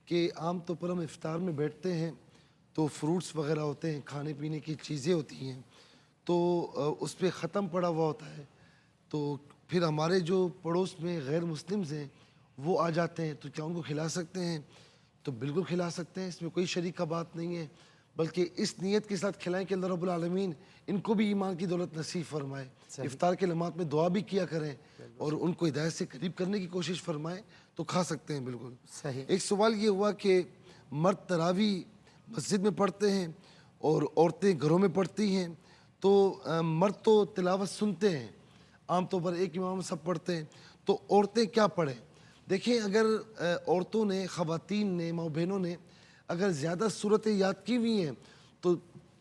کہ عام طور پر ہم افطار میں بیٹھتے ہیں تو فروٹس وغیرہ ہوتے ہیں، کھانے پینے کی چیزیں ہوتی ہیں، تو اس پہ ختم پڑا ہوا ہوتا ہے، تو پھر ہمارے جو پڑوس میں غیر مسلمز ہیں وہ آ جاتے ہیں، تو کیا ان کو کھلا سکتے ہیں؟ تو بالکل کھلا سکتے ہیں، اس میں کوئی شریک کا بات نہیں ہے، بلکہ اس نیت کے ساتھ کھلائیں کہ اللہ رب العالمین ان کو بھی ایمان کی دولت نصیب فرمائے۔ افطار کے لمحات میں دعا بھی کیا کریں اور ان کو ہدایت سے قریب کرنے کی کوشش فرمائیں، تو کھا سکتے ہیں بالکل۔ صحیح۔ ایک سوال یہ ہوا کہ مرد تراویح مسجد میں پڑھتے ہیں اور عورتیں گھروں میں پڑھتی ہیں، تو مرد تو تلاوت سنتے ہیں، عام طور پر ایک امام سب پڑھتے ہیں، تو عورتیں کیا پڑھیں؟ دیکھیں، اگر عورتوں نے، خواتین نے، ماں بہنوں نے اگر زیادہ صورتیں یاد کی ہوئی ہیں تو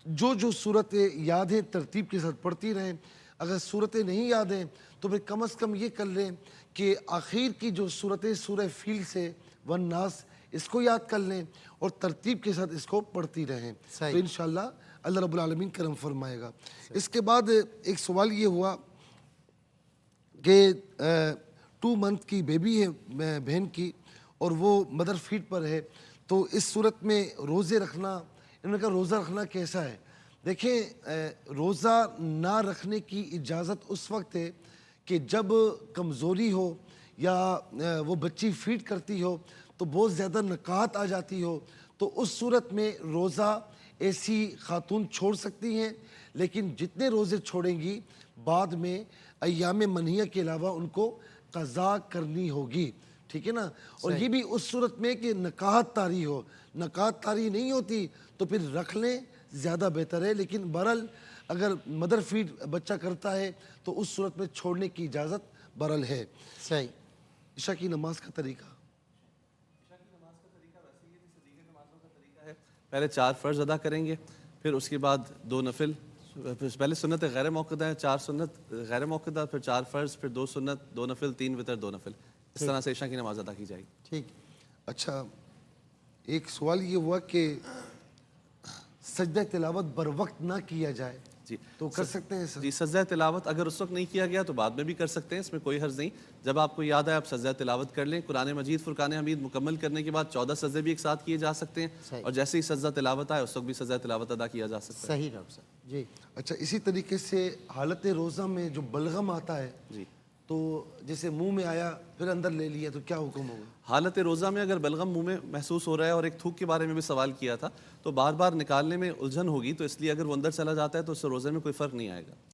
جو صورتیں یاد ہیں ترتیب کے ساتھ پڑھتی رہیں۔ اگر صورتیں نہیں یاد ہیں تو پھر کم از کم یہ کر لیں کہ آخر کی جو صورتیں سورہ فیل سے والناس اس کو یاد کر لیں اور ترتیب کے ساتھ اس کو پڑھتی رہیں، تو انشاءاللہ اللہ رب العالمین کرم فرمائے گا۔ اس کے بعد ایک سوال یہ ہوا کہ 2 منتھ کی بیبی ہے بہن کی اور وہ مدر فیڈ پر ہے، تو اس صورت میں روزے رکھنا، انہوں نے کہا روزہ رکھنا کیسا ہے؟ دیکھیں، روزہ نہ رکھنے کی اجازت اس وقت ہے کہ جب کمزوری ہو یا وہ بچی فیڈ کرتی ہو تو بہت زیادہ نکات آ جاتی ہو، تو اس صورت میں روزہ ایسی خاتون چھوڑ سکتی ہیں، لیکن جتنے روزے چھوڑیں گی بعد میں ایام منہیہ کے علاوہ ان کو قضا کرنی ہوگی، ٹھیک ہے نا؟ اور یہ بھی اس صورت میں کہ نکاحت طاری ہو، نکاحت طاری نہیں ہوتی تو پھر رکھ لیں، زیادہ بہتر ہے، لیکن بہرحال اگر مدر فیڈ بچہ کرتا ہے تو اس صورت میں چھوڑنے کی اجازت بہرحال ہے۔ صحیح۔ عشاء کی نماز کا طریقہ، پہلے 4 فرض ادا کریں گے، پھر اس کے بعد 2 نفل، پہلے سنت غیر موقدہ ہیں، 4 سنت غیر موقدہ، پھر 4 فرض، پھر 2 سنت، 2 نفل، 3 وتر، 2 نفل، اس طرح سے عشاء کی نماز ادا کی جائے گی۔ ٹھیک۔ اچھا، ایک سوال یہ ہوا کہ سجدہ تلاوت بر وقت نہ کیا جائے جی تو کر سکتے ہیں سر؟ جی، سجدہ تلاوت اگر اس وقت نہیں کیا گیا تو بعد میں بھی کر سکتے ہیں، اس میں کوئی حرج نہیں۔ جب آپ کو یاد آئے آپ سجدہ تلاوت کر لیں۔ قرآن مجید فرقان حمید مکمل کرنے کے بعد 14 سجدے بھی ایک ساتھ کیے جا سکتے ہیں، اور جیسے ہی سجدہ تلاوت آئے اس وقت بھی سجدہ تلاوت ادا کیا جا سکتا ہے۔ صحیح ڈاکٹر صاحب جی۔ اچھا، اسی طریقے سے حالت روزہ میں جو بلغم آتا ہے، جی، تو جیسے منہ میں آیا پھر اندر لے لیا تو کیا حکم ہوگا؟ حالت روزہ میں اگر بلغم منہ میں محسوس ہو رہا ہے، اور ایک تھوک کے بارے میں بھی سوال کیا تھا، تو بار بار نکالنے میں الجھن ہوگی، تو اس لیے اگر وہ اندر چلا جاتا ہے تو اس سے روزے میں کوئی فرق نہیں آئے گا۔